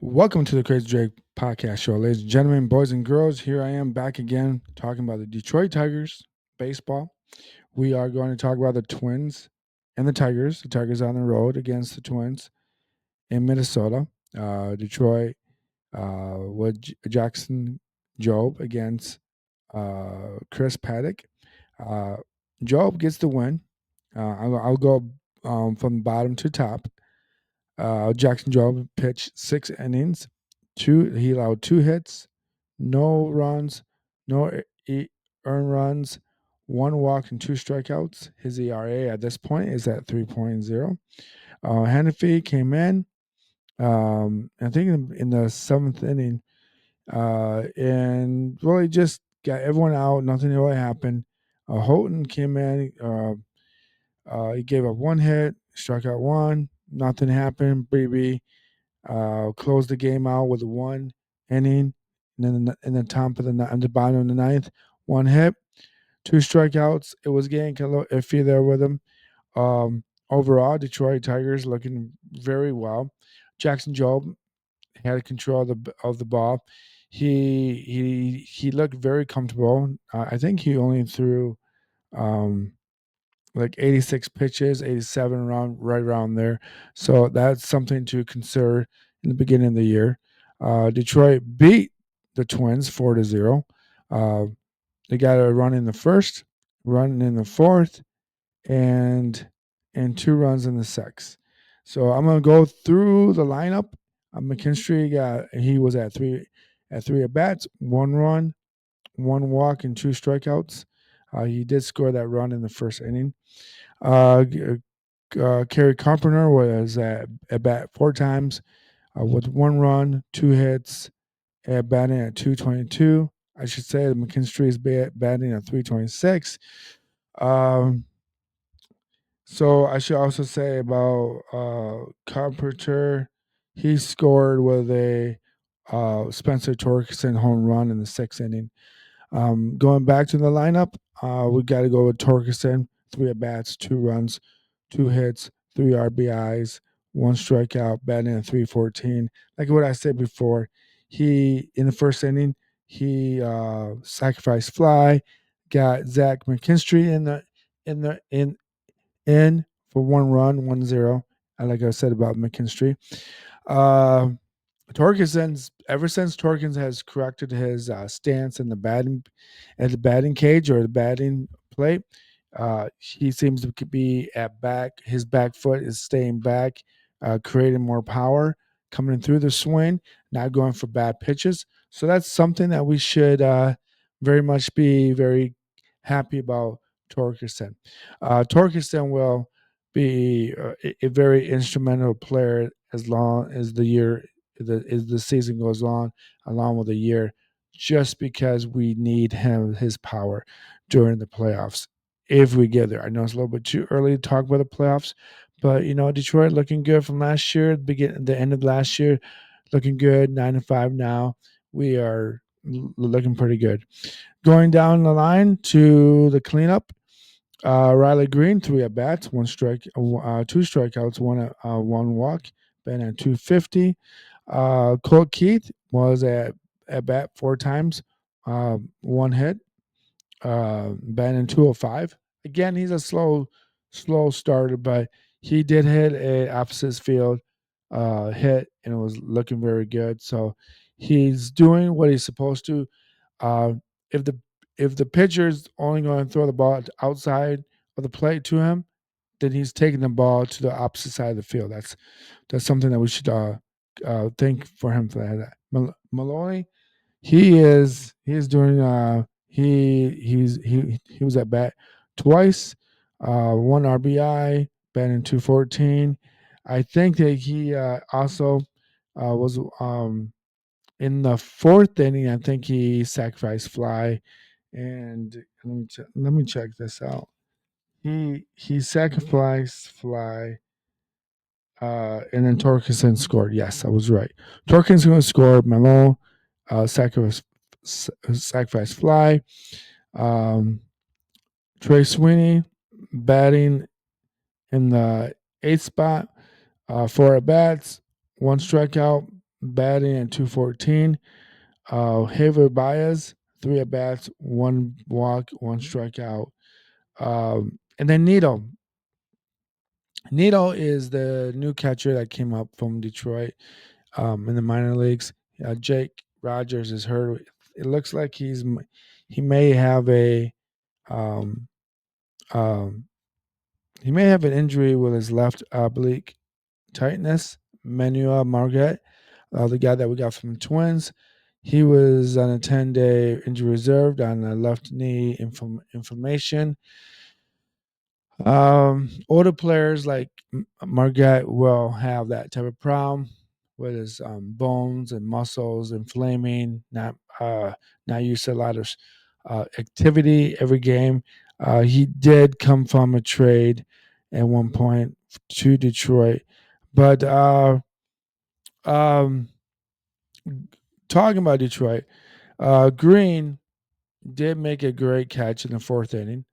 Welcome to the Crazy Drake Podcast Show, ladies and gentlemen, boys and girls. Here I am back again talking about the Detroit Tigers baseball. We are going to talk about the Twins and the Tigers. The Tigers on the road against the Twins in Minnesota. Detroit with Jackson Job against Chris Paddock. Uh, Job gets the win. I'll go from bottom to top. Jackson Job pitched 6 innings. He allowed 2 hits, no runs, no earned runs, 1 walk and 2 strikeouts. His ERA at this point is at 3.0. Hannafy came in, I think in the 7th inning, and really just got everyone out. Nothing really happened. Houghton came in. He gave up 1 hit, struck out 1. Nothing happened. BB closed the game out with 1 inning. And then in the top of on the bottom of the ninth, 1 hit, 2 strikeouts. It was getting a little iffy there with him. Overall, Detroit Tigers looking very well. Jackson Job had control of the ball. He looked very comfortable. I think he only threw um, like 86 pitches, 87 right around there. So that's something to consider in the beginning of the year. Detroit beat the Twins 4-0. Uh, they got a run in the first, run in the fourth, and 2 runs in the sixth. So I'm gonna go through the lineup. McKinstry he was at three at bats, 1 run, 1 walk, and 2 strikeouts. He did score that run in the first inning. Kerry Carpenter was at bat 4 times with 1 run, 2 hits, batting at 222. I should say that McKinstry is batting at 326. Um, so I should also say about Carpenter, he scored with a Spencer Torkelson home run in the 6th inning. Going back to the lineup, we got to go with Torkelson, 3 at-bats, 2 runs, 2 hits, 3 RBIs, 1 strikeout, batting at 314. Like what I said before, he in the first inning, he sacrificed fly, got Zach McKinstry in the in for 1 run, 1-0. Like I said about McKinstry. Uh, Torkelson's ever since Torkins has corrected his stance in the batting cage or the batting plate, he seems to be at back. His back foot is staying back, creating more power coming through the swing, not going for bad pitches. So that's something that we should very much be very happy about Torkelson. Torkelson will be a very instrumental player as long as the season goes on, along with the year, just because we need his power during the playoffs if we get there. I know it's a little bit too early to talk about the playoffs, but Detroit looking good from last year, the end of last year, looking good. 9-5 now. We are looking pretty good. Going down the line to the cleanup. Riley Green, 3 at-bats, 2 strikeouts, 1 walk, been at 250. Colt Keith was at bat 4 times, 1 hit, batting 205. Again, he's a slow starter, but he did hit a opposite field hit, and it was looking very good. So he's doing what he's supposed to. Uh, if the if the pitcher's only going to throw the ball outside of the plate to him, then he's taking the ball to the opposite side of the field. That's something that we should think for him for that. Maloney, he is doing he was at bat twice, 1 RBI, batting 214. I think that he also was in the 4th inning. I think he sacrificed fly, and let me check this out. He sacrificed fly, and then Torkelson scored. Yes, I was right. Torkelson scored. Malone sacrifice fly. Um, Trey Sweeney batting in the 8th spot, 4 at-bats, 1 strikeout, batting at 214. Javier Baez, 3 at-bats, 1 walk, 1 strikeout. And then Nito. Nito is the new catcher that came up from Detroit in the minor leagues. Jake Rogers is hurt. It looks like he may have a um, um, he may have an injury with his left oblique tightness. Manuel Marget, the guy that we got from the Twins, he was on a 10-day injury reserved on a left knee inflammation. Older players like Marget will have that type of problem with his bones and muscles inflaming, not used to a lot of activity every game. He did come from a trade at one point to Detroit, but um, talking about Detroit, Green did make a great catch in the fourth inning.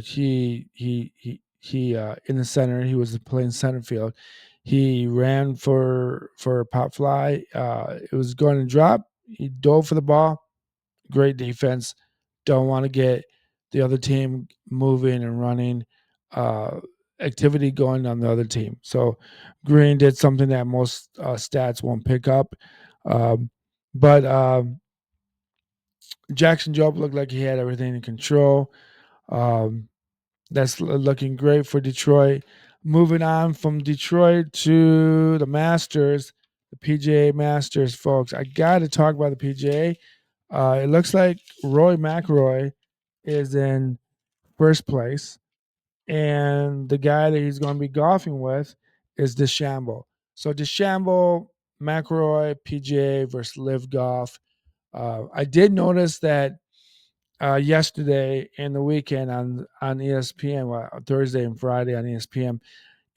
He in the center. He was playing center field. He ran for a pop fly. It was going to drop. He dove for the ball. Great defense. Don't want to get the other team moving and running. Activity going on the other team. So Green did something that most stats won't pick up. Um, but Jackson Job looked like he had everything in control. Um, that's looking great for Detroit. Moving on from Detroit to the Masters, the PGA Masters, folks. I got to talk about the PGA. It looks like Rory Mcllroy is in first place, and the guy that he's going to be golfing with is DeChambeau. So DeChambeau, McIlroy, PGA versus Live Golf. I did notice that yesterday and the weekend on ESPN, Thursday and Friday on ESPN,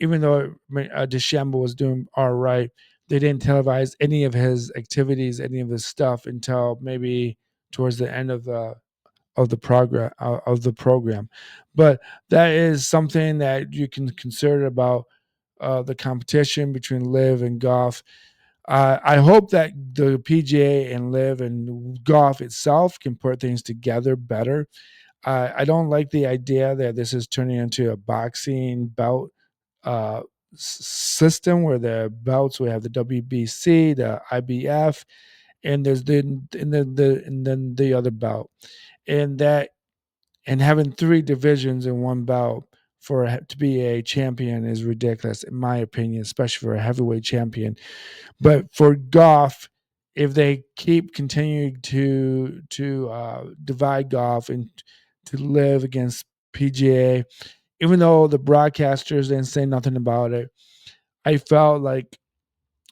even though DeChambeau was doing all right, they didn't televise any of his activities, any of his stuff until maybe towards the end of the program. But that is something that you can consider about the competition between Live and Golf. I hope that the PGA and Live and Golf itself can put things together better. I don't like the idea that this is turning into a boxing belt uh, system where the belts we have the WBC, the IBF, and there's and then the other belt, and that and having 3 divisions in one belt to be a champion is ridiculous in my opinion, especially for a heavyweight champion. But for Golf, if they keep continuing to divide Golf and to Live against PGA, even though the broadcasters didn't say nothing about it, I felt like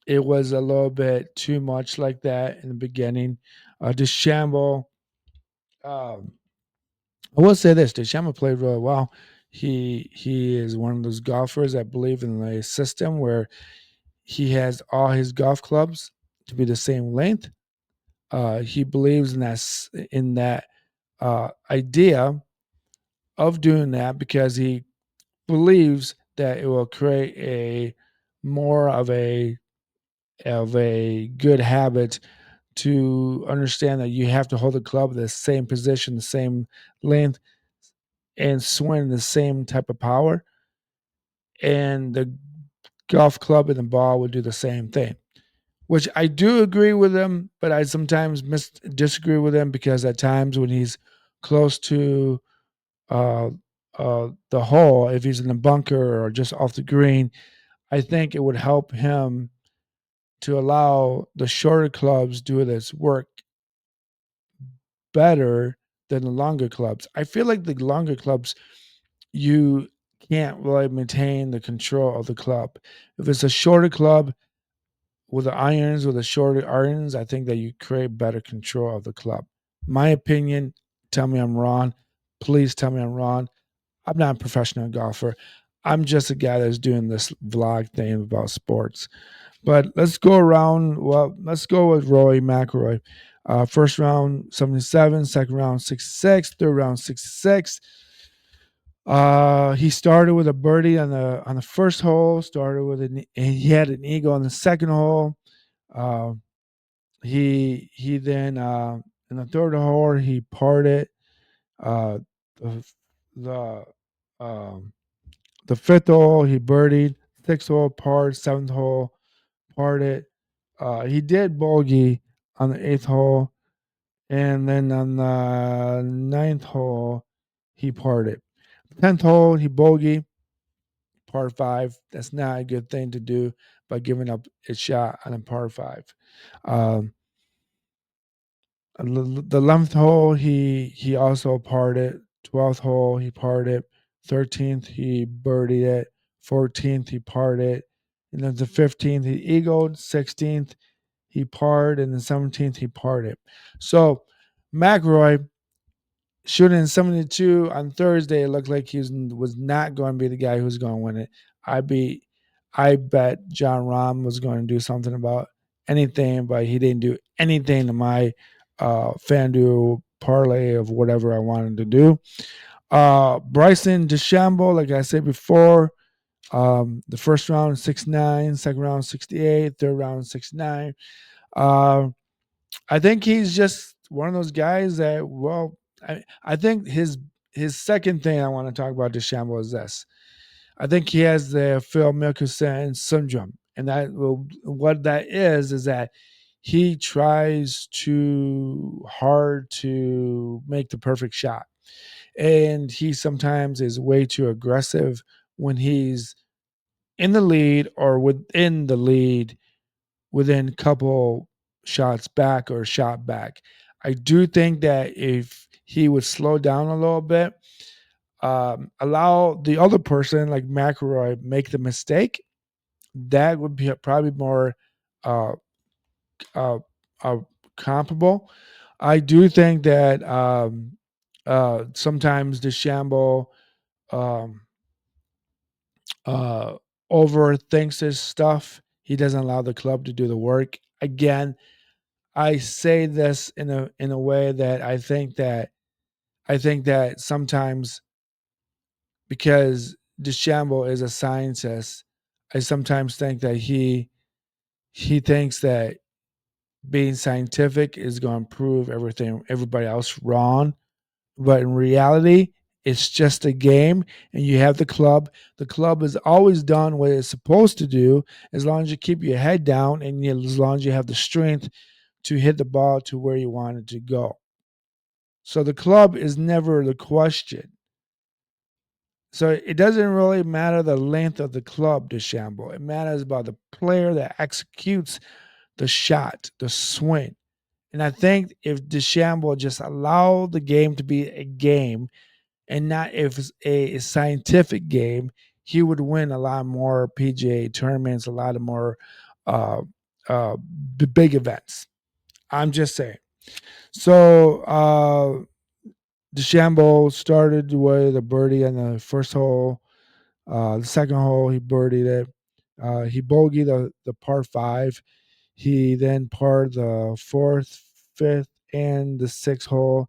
it was a little bit too much like that in the beginning. DeChambeau, um, I will say this: DeChambeau played really well. He is one of those golfers that believe in the system where he has all his golf clubs to be the same length. He believes in that idea of doing that because he believes that it will create a more of a good habit to understand that you have to hold the club the same position, the same length, and swing the same type of power. And the golf club and the ball would do the same thing, which I do agree with him, but I sometimes disagree with him because at times when he's close to uh, the hole, if he's in the bunker or just off the green, I think it would help him to allow the shorter clubs do this work better than the longer clubs. I feel like the longer clubs, you can't really maintain the control of the club. If it's a shorter club with the shorter irons, I think that you create better control of the club. My opinion, tell me I'm wrong. Please tell me I'm wrong. I'm not a professional golfer. I'm just a guy that's doing this vlog thing about sports. But let's go around. Well, let's go with Rory McIlroy. First round 77, second round 66, third round 66. He started with a birdie on the first hole. Started with he had an eagle on the second hole. Uh, he then in the third hole he parted. Uh, the the um, the fifth hole he birdied. Sixth hole parred. Seventh hole parted. He did bogey on the eighth hole, and then on the ninth hole he parted. 10th hole he bogey, par five. That's not a good thing to do by giving up a shot on a par five. Um, the 11th hole he also parted. 12th hole he parted. 13th he birdied it. 14th he parted. And then the 15th he eagled. 16th he parred, and the 17th he parted. So McIlroy shooting 72 on Thursday, it looked like he was not going to be the guy who was going to win it. I be I bet John Rahm was going to do something about anything, but he didn't do anything to my FanDuel parlay of whatever I wanted to do. Bryson DeChambeau, like I said before, the first round 6'9", second round 68, third round 6'9". Uh, I think he's just one of those guys that, well, I think his second thing I want to talk about DeChambeau is this. I think he has the Phil Mickelson syndrome, and what that is that he tries too hard to make the perfect shot, and he sometimes is way too aggressive when he's in the lead or within the lead within a couple shots back or shot back. I do think that if he would slow down a little bit, allow the other person like McElroy make the mistake, that would be probably more uh, uh, uh, comparable. I do think that sometimes DeChambeau um, uh, overthinks his stuff. He doesn't allow the club to do the work. Again, I say this in a way that I think that sometimes because DeChambeau is a scientist, I sometimes think that he thinks that being scientific is going to prove everybody else wrong, but in reality, it's just a game, and you have the club. The club has always done what it's supposed to do, as long as you keep your head down and as long as you have the strength to hit the ball to where you want it to go. So the club is never the question. So it doesn't really matter the length of the club, DeChambeau. It matters about the player that executes the shot, the swing. And I think if DeChambeau just allowed the game to be a game and not if it's a scientific game, he would win a lot more PGA tournaments, a lot of more uh, big events. I'm just saying. So DeChambeau started with a birdie on the first hole. The second hole, he birdied it. He bogeyed the par five. He then parred the fourth, fifth, and the sixth hole.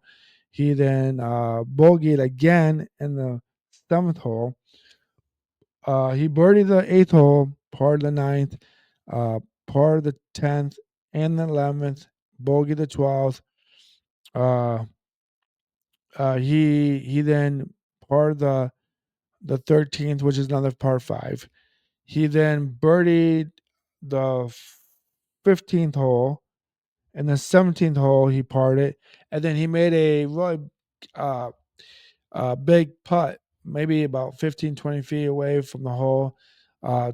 He then bogeyed again in the seventh hole. He birdied the eighth hole, parred the ninth, uh, parred the 10th and the 11th, bogeyed the 12th. Uh, he then parred the 13th, which is another par five. He then birdied the 15th hole, and the 17th hole he parred it, and then he made a really uh, big putt, maybe about 15, 20 feet away from the hole,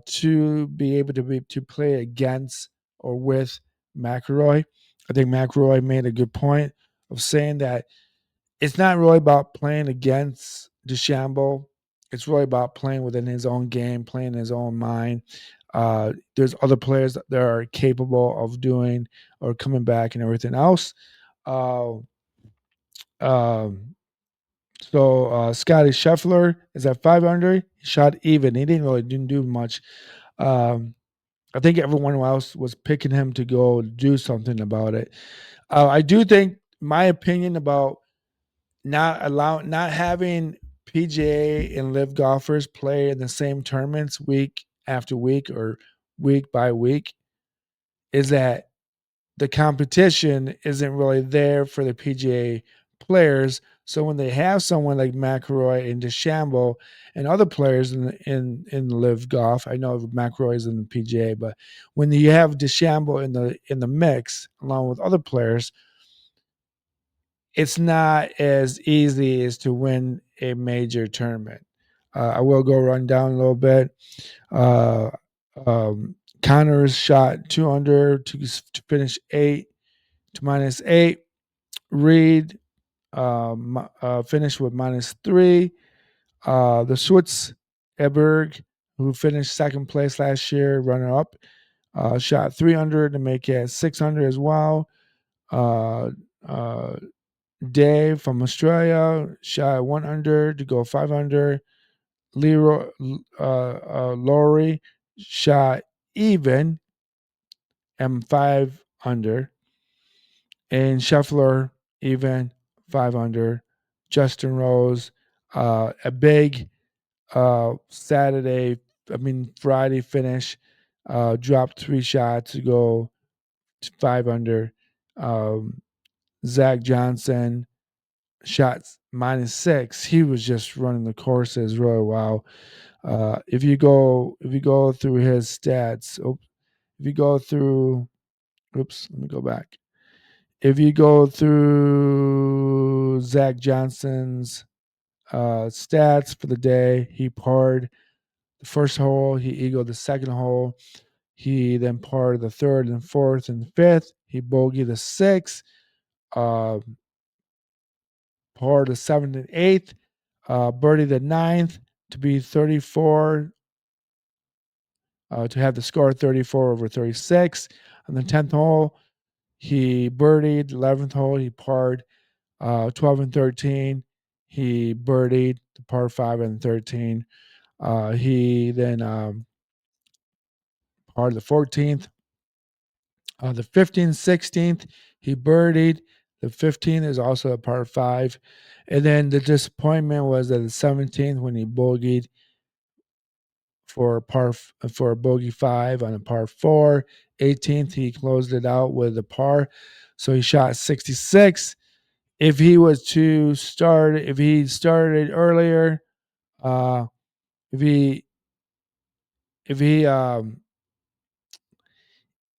to be able to play against or with McIlroy. I think McIlroy made a good point of saying that it's not really about playing against DeChambeau. It's really about playing within his own game, playing his own mind. There's other players that are capable of doing or coming back and everything else. Uh, um, Scotty Scheffler is at 5 under. He shot even. He didn't do much. Um, I think everyone else was picking him to go do something about it. I do think my opinion about not having PGA and live golfers play in the same tournaments week after week or week by week is that the competition isn't really there for the PGA players. So when they have someone like McIlroy and DeChambeau and other players in Live Golf, I know McIlroy is in the PGA, but when you have DeChambeau in the mix along with other players, it's not as easy as to win a major tournament. I will go run down a little bit. Uh, Connors shot 2 under to finish 8 to -8. Reed finished with -3. The Swiss Eberg, who finished second place last year, runner up, shot 300 to make it 600 as well. Uh, uh, Dave from Australia shot 100 to go 500. Leroy, Rory shot even M5 under. And Scheffler even 500. Justin Rose, a big Friday finish, dropped 3 shots to go to 5 under. Zach Johnson shots -6. He was just running the courses really well. If you go through his stats, if you go through, let me go back. If you go through Zach Johnson's stats for the day, he parred the first hole, he eagled the second hole, he then parred the third and fourth and fifth, he bogeyed the sixth, uh, parred the seventh and eighth, birdie the ninth to be 34, to have the score 34 over 36. On the 10th hole, he birdied. 11th hole, he parred 12 and 13. He birdied the par 5 and 13. He then parred the 14th. The 15th, 16th, he birdied. The 15th is also a par 5. And then the disappointment was at the 17th when he bogeyed for a bogey 5 on a par 4. 18th, he closed it out with a par. So he shot 66. If he started earlier, uh, if he if he um,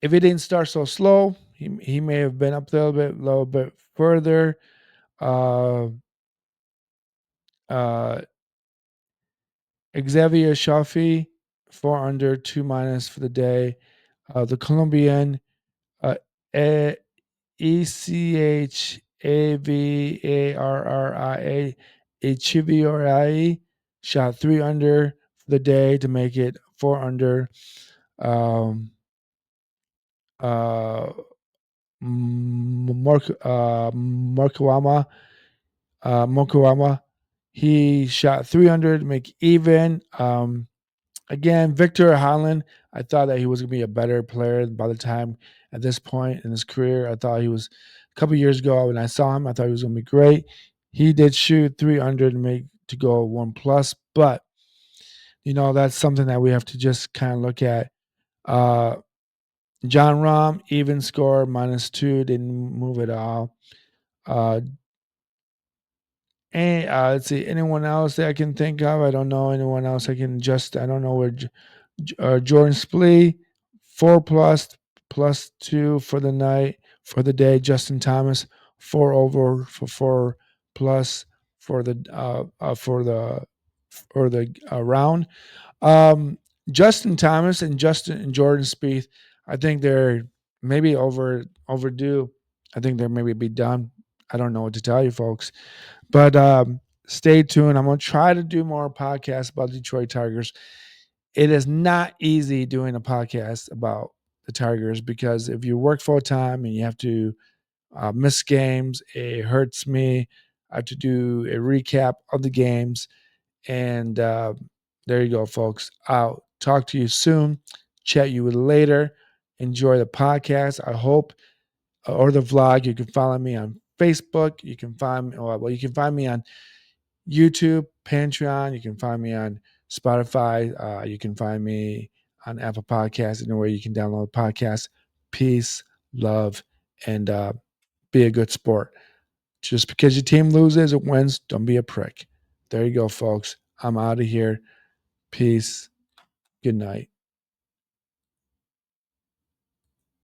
if he didn't start so slow, he may have been up there a little bit further. Uh, uh, Xavier Shafi, 4 under, 2 minus for the day. The Colombian, Echavarria Echevarria shot 3 under for the day to make it 4 under. Um, uh, Mokuama, he shot 300 to make even. Again, Victor Holland, I thought that he was going to be a better player by the time at this point in his career. I thought he was a couple years ago when I saw him, I thought he was going to be great. He did shoot 300 to go 1+, but that's something that we have to just kind of look at. John Rahm, even score, -2, didn't move at all. And let's see, anyone else that I can think of? I don't know anyone else I can just. I don't know where Jordan Splee, 4++2 for the night for the day. Justin Thomas, 4 over for 4+ for the round. Justin Thomas and Jordan Spieth, I think they're maybe overdue. I think they're maybe be done. I don't know what to tell you, folks. But stay tuned. I'm going to try to do more podcasts about Detroit Tigers. It is not easy doing a podcast about the Tigers because if you work full time and you have to miss games, it hurts me. I have to do a recap of the games. And there you go, folks. I'll talk to you soon. Chat you later. Enjoy the podcast. I hope, or the vlog. You can follow me on Facebook. You can find me on YouTube, Patreon. You can find me on Spotify. You can find me on Apple Podcasts, anywhere you can download podcasts. peace, love, and be a good sport. Just because your team loses or wins, don't be a prick. There you go, folks. I'm out of here. Peace. Good night.